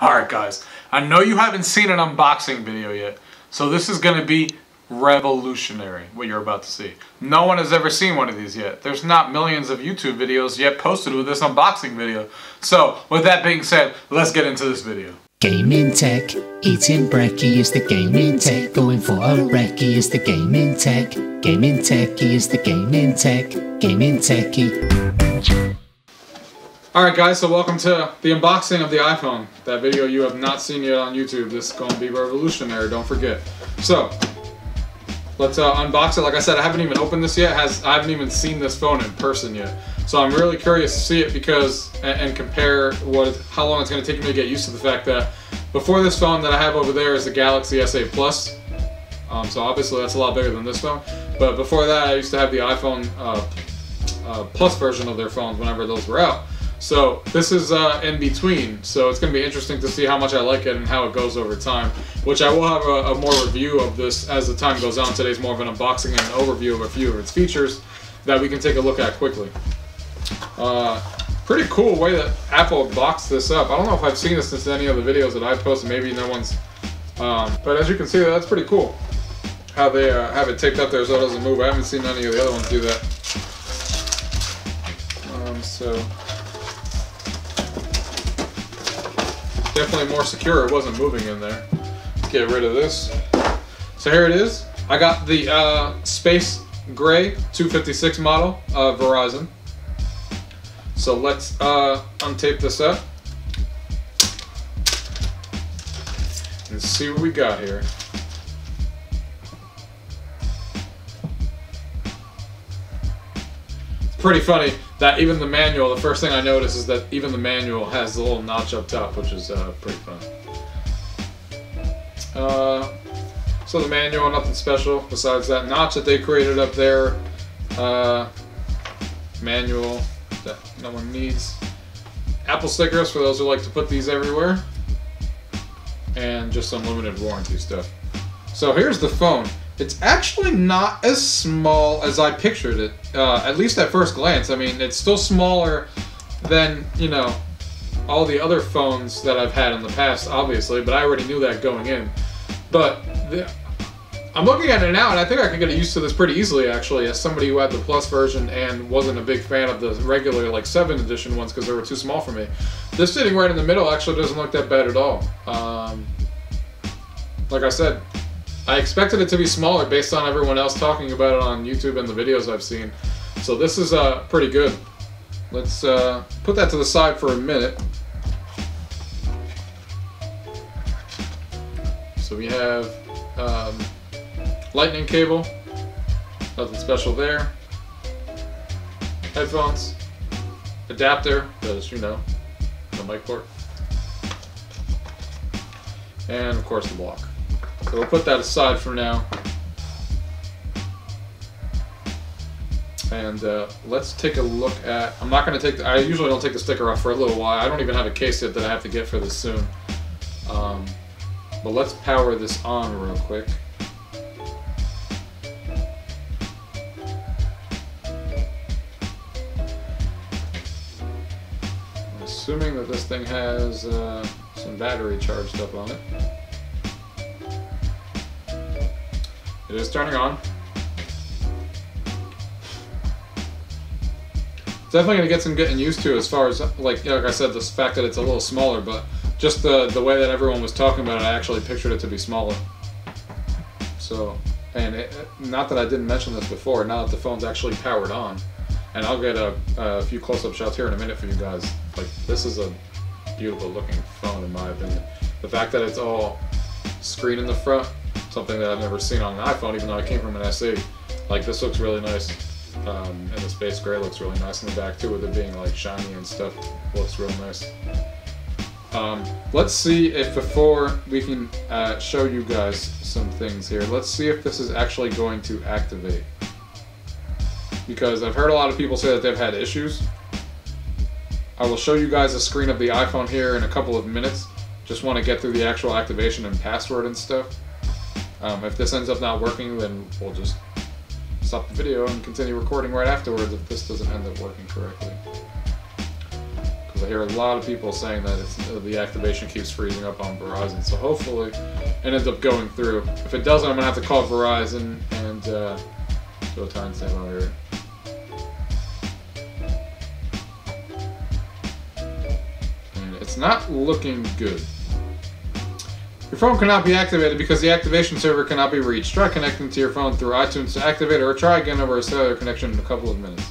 Alright guys, I know you haven't seen an unboxing video yet, so this is going to be revolutionary, what you're about to see. No one has ever seen one of these yet. There's not millions of YouTube videos yet posted with this unboxing video. So, with that being said, let's get into this video. Gaming tech, eating brekkie is the gaming tech. Going for a recce is the gaming tech. Gaming techie is the gaming tech. Gaming techie. Alright guys, so welcome to the unboxing of the iPhone. That video you have not seen yet on YouTube. This is going to be revolutionary, don't forget. So, let's unbox it. Like I said, I haven't even opened this yet. I haven't even seen this phone in person yet. So I'm really curious to see it because, and compare how long it's going to take me to get used to the fact that before this phone that I have over there is the Galaxy S8 Plus. So obviously that's a lot bigger than this phone. But before that I used to have the iPhone Plus version of their phones whenever those were out. So this is in between, so it's going to be interesting to see how much I like it and how it goes over time, which I will have a more review of this as the time goes on. Today's more of an unboxing and an overview of a few of its features that we can take a look at quickly. Pretty cool way that Apple boxed this up. I don't know if I've seen this since any of the videos that I've posted, maybe no one's, but as you can see, that's pretty cool how they have it taped up there so it doesn't move. I haven't seen any of the other ones do that. So definitely more secure. It wasn't moving in there. Let's get rid of this. So here it is. I got the Space Gray 256 model of Verizon. So let's untape this up and see what we got here. It's pretty funny that even the manual, the first thing I noticed is that even the manual has the little notch up top, which is pretty fun. So the manual, nothing special besides that notch that they created up there. Manual that no one needs. Apple stickers for those who like to put these everywhere. And just some limited warranty stuff. So here's the phone. It's actually not as small as I pictured it, at least at first glance. I mean, it's still smaller than, you know, all the other phones that I've had in the past, obviously, but I already knew that going in. But I'm looking at it now, and I think I can get used to this pretty easily, actually, as somebody who had the Plus version and wasn't a big fan of the regular, like, 7th edition ones because they were too small for me. This sitting right in the middle actually doesn't look that bad at all. Like I said, I expected it to be smaller based on everyone else talking about it on YouTube and the videos I've seen. So this is pretty good. Let's put that to the side for a minute. So we have lightning cable, nothing special there. Headphones, adapter, because you know, the mic port. And of course the block. So we'll put that aside for now. And let's take a look at, I'm not going to take, I usually don't take the sticker off for a little while. I don't even have a case yet that I have to get for this soon. But let's power this on real quick. I'm assuming that this thing has some battery charged up on it. It is turning on. Definitely going to get some getting used to as far as, like I said, the fact that it's a little smaller, but just the way that everyone was talking about it, I actually pictured it to be smaller. So, and not that I didn't mention this before, now that the phone's actually powered on, and I'll get a few close-up shots here in a minute for you guys. Like, this is a beautiful looking phone in my opinion. The fact that it's all screen in the front, something that I've never seen on an iPhone, even though I came from an S8. Like, this looks really nice. And the Space Gray looks really nice in the back too, with it being like shiny and stuff. Looks real nice. Let's see if before we can show you guys some things here, let's see if this is actually going to activate. Because I've heard a lot of people say that they've had issues. I will show you guys a screen of the iPhone here in a couple of minutes. Just want to get through the actual activation and password and stuff. If this ends up not working, then we'll just stop the video and continue recording right afterwards if this doesn't end up working correctly. because I hear a lot of people saying that the activation keeps freezing up on Verizon. So hopefully it ends up going through. If it doesn't, I'm gonna have to call Verizon and do a timestamp over here. And it's not looking good. Your phone cannot be activated because the activation server cannot be reached. Try connecting to your phone through iTunes to activate it, or try again over a cellular connection in a couple of minutes.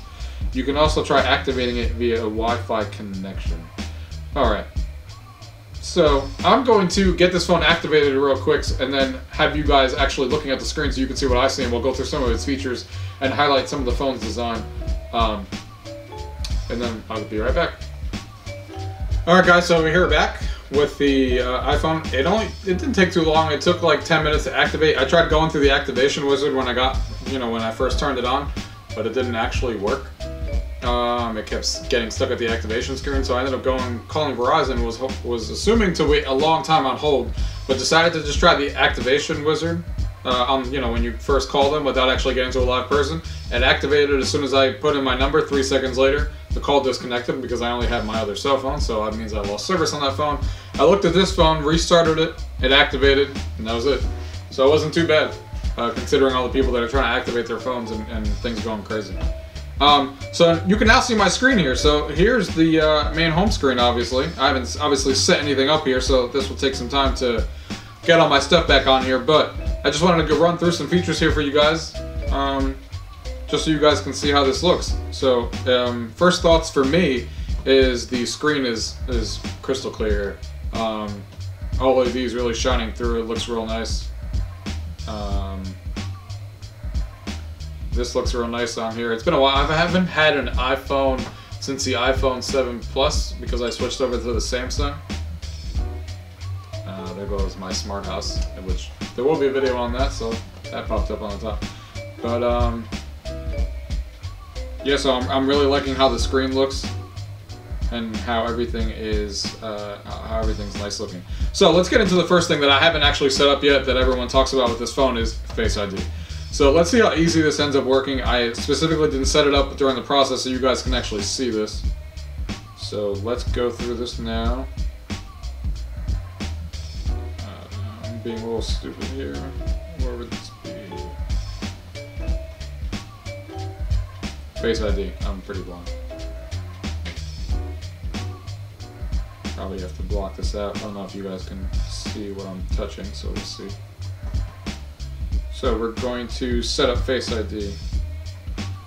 You can also try activating it via a Wi-Fi connection. Alright. So, I'm going to get this phone activated real quick and then have you guys actually looking at the screen so you can see what I see, and we'll go through some of its features and highlight some of the phone's design. And then I'll be right back. Alright guys, so we're here back with the iPhone. It didn't take too long. It took like 10 minutes to activate. I tried going through the activation wizard when I first turned it on, but it didn't actually work. It kept getting stuck at the activation screen, so I ended up calling Verizon. Was assuming to wait a long time on hold, but decided to just try the activation wizard. When you first call them without actually getting to a live person. It activated as soon as I put in my number. 3 seconds later, the call disconnected because I only had my other cell phone, so that means I lost service on that phone. I looked at this phone, restarted it, it activated, and that was it. So it wasn't too bad, considering all the people that are trying to activate their phones and things going crazy. So you can now see my screen here. So here's the main home screen, obviously. I haven't obviously set anything up here, so this will take some time to get all my stuff back on here, but I just wanted to go run through some features here for you guys, just so you guys can see how this looks. So first thoughts for me is the screen is crystal clear. All of these really shining through. It looks real nice. This looks real nice on here. It's been a while. I haven't had an iPhone since the iPhone 7 Plus because I switched over to the Samsung. There goes my smart house, which there will be a video on that, so that popped up on the top. But yeah, so I'm really liking how the screen looks and how everything is how everything's nice looking. So let's get into the first thing that I haven't actually set up yet that everyone talks about with this phone is Face ID. So let's see how easy this ends up working. I specifically didn't set it up during the process so you guys can actually see this. So let's go through this now. I'm being a little stupid here. Where would this be? Face ID. I'm pretty blind. Probably have to block this out. I don't know if you guys can see what I'm touching, so we'll see. So we're going to set up Face ID.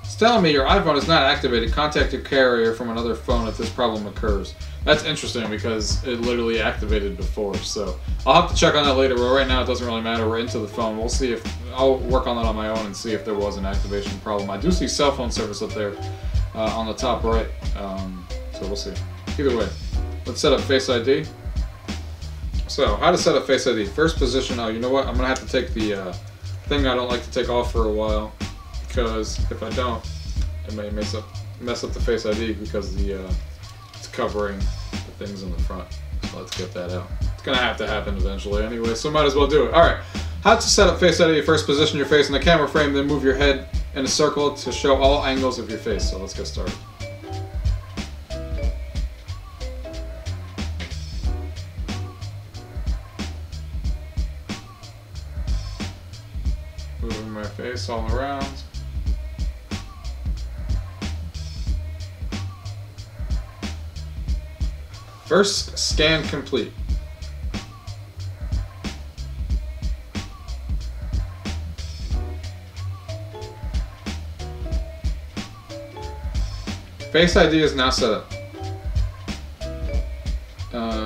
It's telling me your iPhone is not activated. Contact your carrier from another phone if this problem occurs. That's interesting because it literally activated before, so I'll have to check on that later, but right now it doesn't really matter. We're into the phone. We'll see if I'll work on that on my own and see if there was an activation problem. I do see cell phone service up there on the top right, so we'll see. Either way, let's set up Face ID. So how to set up Face ID? First position. Oh, you know what? I'm gonna have to take the thing I don't like to take off for a while, because if I don't, it may mess up the Face ID because it's covering the things in the front. So let's get that out. It's gonna have to happen eventually anyway, so might as well do it. All right, how to set up Face ID? First, position your face in the camera frame, then move your head in a circle to show all angles of your face. So let's get started. Moving my face all around. First, scan complete. Face ID is now set up.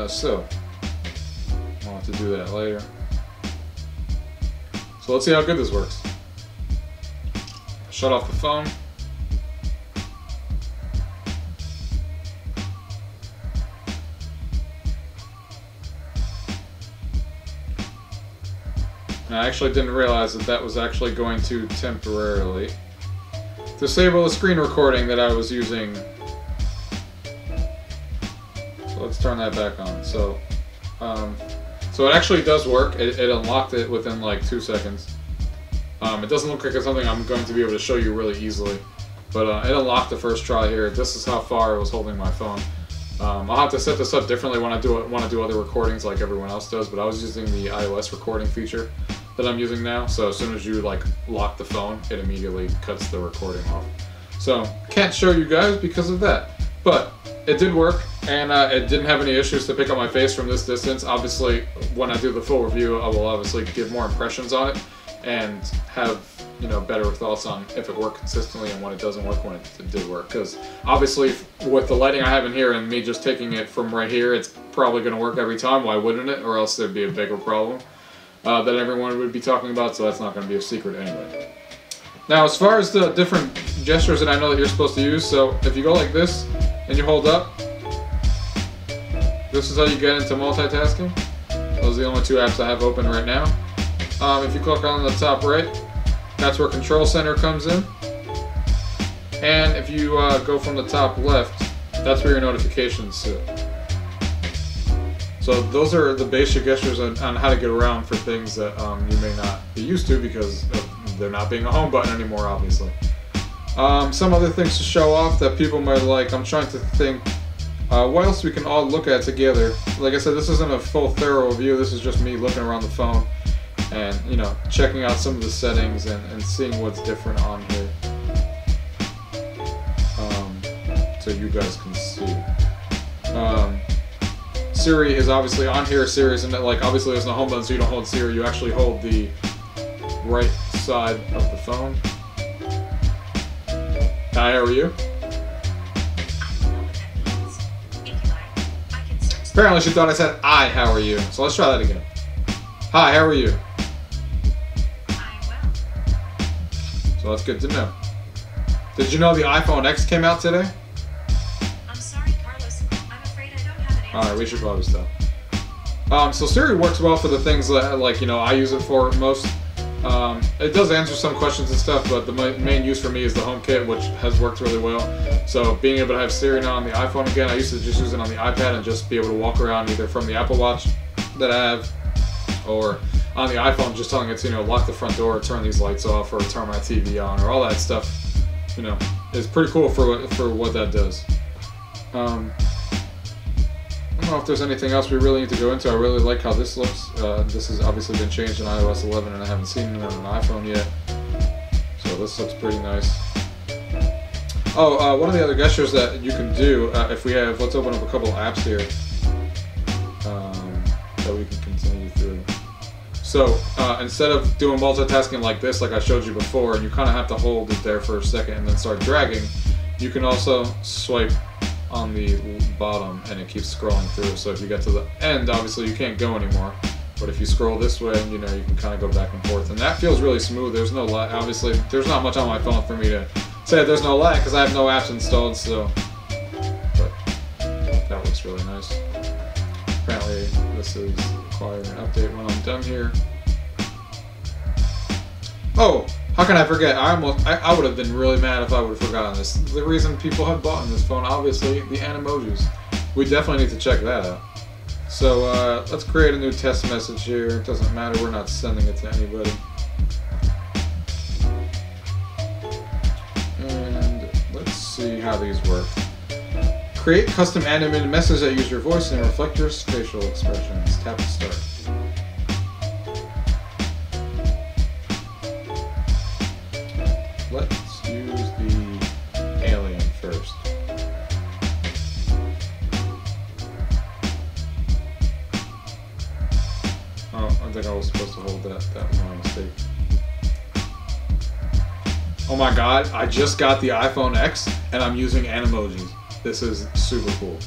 So I'll have to do that later. So let's see how good this works. Shut off the phone. I actually didn't realize that that was actually going to temporarily disable the screen recording that I was using. So let's turn that back on. So it actually does work. It unlocked it within like 2 seconds. It doesn't look like it's something I'm going to be able to show you really easily, but it unlocked the first try here. This is how far I was holding my phone. I'll have to set this up differently when I want to do other recordings like everyone else does, but I was using the iOS recording feature that I'm using now, so as soon as you like lock the phone, it immediately cuts the recording off. So can't show you guys because of that, but it did work, and it didn't have any issues to pick up my face from this distance. Obviously, when I do the full review, I will obviously give more impressions on it and have, you know, better thoughts on if it worked consistently and when it doesn't work when it did work. Because obviously, with the lighting I have in here and me just taking it from right here, it's probably going to work every time. Why wouldn't it? Or else there'd be a bigger problem that everyone would be talking about. So that's not going to be a secret anyway. Now, as far as the different gestures that I know that you're supposed to use, so if you go like this and you hold up, this is how you get into multitasking. Those are the only two apps I have open right now. If you click on the top right, that's where Control Center comes in. And if you go from the top left, that's where your notifications sit. So those are the basic gestures on how to get around for things that you may not be used to because of there not being a home button anymore, obviously. Some other things to show off that people might like. I'm trying to think what else we can all look at together. Like I said, this isn't a full thorough review. This is just me looking around the phone and, you know, checking out some of the settings and seeing what's different on here, so you guys can see. Siri is obviously on here. Siri isn't, like, obviously there's no home button, so you don't hold Siri. You actually hold the right side of the phone. Hi, how are you? Apparently she thought I said I, how are you? So let's try that again. Hi, how are you? So that's good to know. Did you know the iPhone X came out today? I'm sorry, Carlos. I'm afraid I don't have an answer. Alright, we should probably stop. So Siri works well for the things that, like, you know, I use it for most. It does answer some questions and stuff, but the main use for me is the HomeKit, which has worked really well. So being able to have Siri now on the iPhone again, I used to just use it on the iPad and just be able to walk around either from the Apple Watch that I have, or on the iPhone just telling it to, you know, lock the front door, turn these lights off, or turn my TV on, or all that stuff, you know, is pretty cool for what that does. I don't know if there's anything else we really need to go into. I really like how this looks. This has obviously been changed in iOS 11 and I haven't seen it on an iPhone yet. So this looks pretty nice. Oh, one of the other gestures that you can do, if we have, let's open up a couple of apps here that we can continue through. So instead of doing multitasking like this, like I showed you before, and you kind of have to hold it there for a second and then start dragging, you can also swipe on the bottom and it keeps scrolling through. So if you get to the end, obviously you can't go anymore. But if you scroll this way, you know, you can kind of go back and forth. And that feels really smooth. There's no lag. Obviously, there's not much on my phone for me to say there's no lag because I have no apps installed, so. But that looks really nice. Apparently, this is requiring an update when I'm done here. Oh, how can I forget? I would have been really mad if I would have forgotten this. The reason people have bought this phone, obviously, the Animojis. We definitely need to check that out. So let's create a new test message here. It doesn't matter, we're not sending it to anybody. And let's see how these work. Create custom animated messages that use your voice and reflect your facial expressions. Tap to start. Let's use the alien first. Oh, I think I was supposed to hold that. That was my mistake. Oh my god, I just got the iPhone X and I'm using Animojis. This is super cool.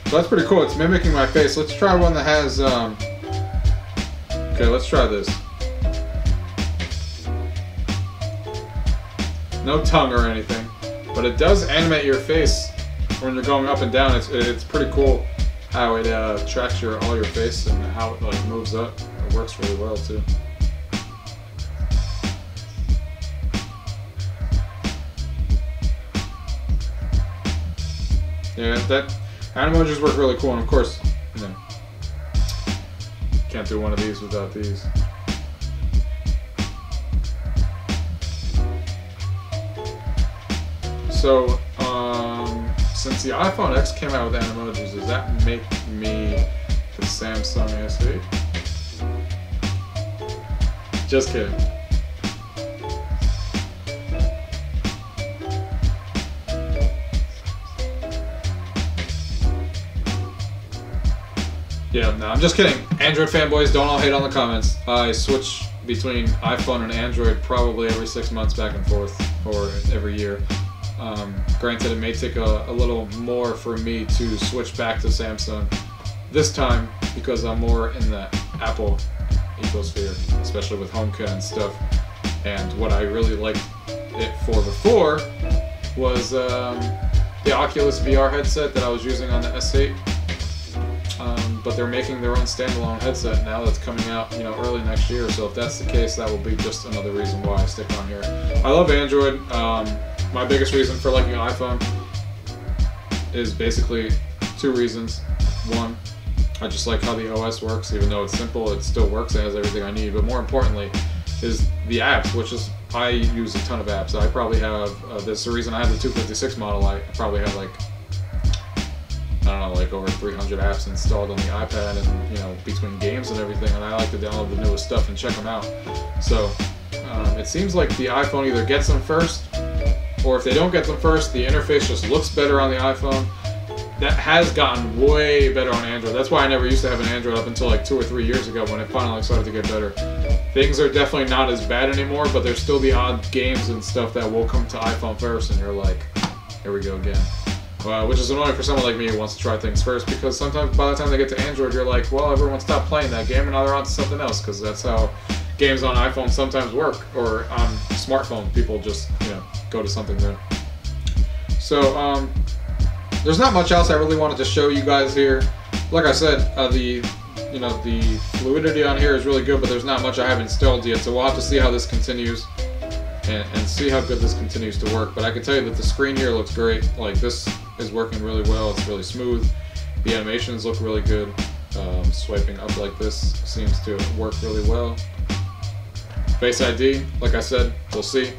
So that's pretty cool. It's mimicking my face. Let's try one that has, okay, let's try this. No tongue or anything, but it does animate your face when you're going up and down. It's pretty cool how it tracks all your face and how it like moves up. It works really well too. Yeah, that Animojis work really cool, and of course, you know, can't do one of these without these. So, since the iPhone X came out with Animojis, does that make me the Samsung S8? Just kidding. Yeah, no, I'm just kidding. Android fanboys, don't all hate on the comments. I switch between iPhone and Android probably every 6 months back and forth, or every year. Granted, it may take a little more for me to switch back to Samsung this time because I'm more in the Apple ecosphere, especially with HomeKit and stuff. And what I really liked it for before was the Oculus VR headset that I was using on the S8. But they're making their own standalone headset now that's coming out, early next year. So if that's the case, that will be just another reason why I stick on here. I love Android. My biggest reason for liking an iPhone is basically 2 reasons. One, I just like how the OS works. Even though it's simple, it still works. It has everything I need. But more importantly is the apps, which is, I use a ton of apps. I probably have, that's the reason I have the 256 model. I probably have like over 300 apps installed on the iPad, and between games and everything, and I like to download the newest stuff and check them out. So it seems like the iPhone either gets them first, or if they don't get them first, the interface just looks better on the iPhone. That has gotten way better on Android. That's why I never used to have an Android up until like 2 or 3 years ago when it finally started to get better. Things are definitely not as bad anymore, but there's still the odd games and stuff that will come to iPhone first, and you're like, here we go again. Which is annoying for someone like me who wants to try things first, because sometimes by the time they get to Android, you're like, well, everyone stopped playing that game and now they're on to something else, because that's how games on iPhone sometimes work, or on smartphone, people just go to something new. So there's not much else I really wanted to show you guys here. Like I said, the fluidity on here is really good, but there's not much I have installed yet, so we'll have to see how this continues. And see how good this continues to work. But I can tell you that the screen here looks great. Like, this is working really well. It's really smooth. The animations look really good. Swiping up like this seems to work really well. Face ID, like I said, we'll see.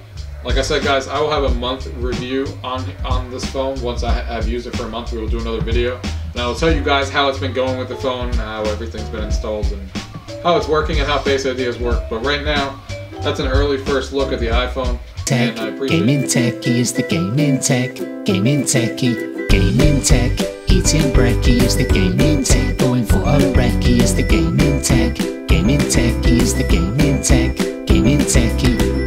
Like I said, guys, I will have a month review on this phone. Once I've used it for a month, we will do another video. And I will tell you guys how it's been going with the phone, how everything's been installed, and how it's working and how Face ID has worked. But right now, that's an early first look at the iPhone. Tech, gaming techie is the gaming tech. Gaming techie, gaming tech. Eating brekkie is the gaming tech. Going for a brekkie is the gaming tech. Gaming techie is the gaming tech. Gaming techie.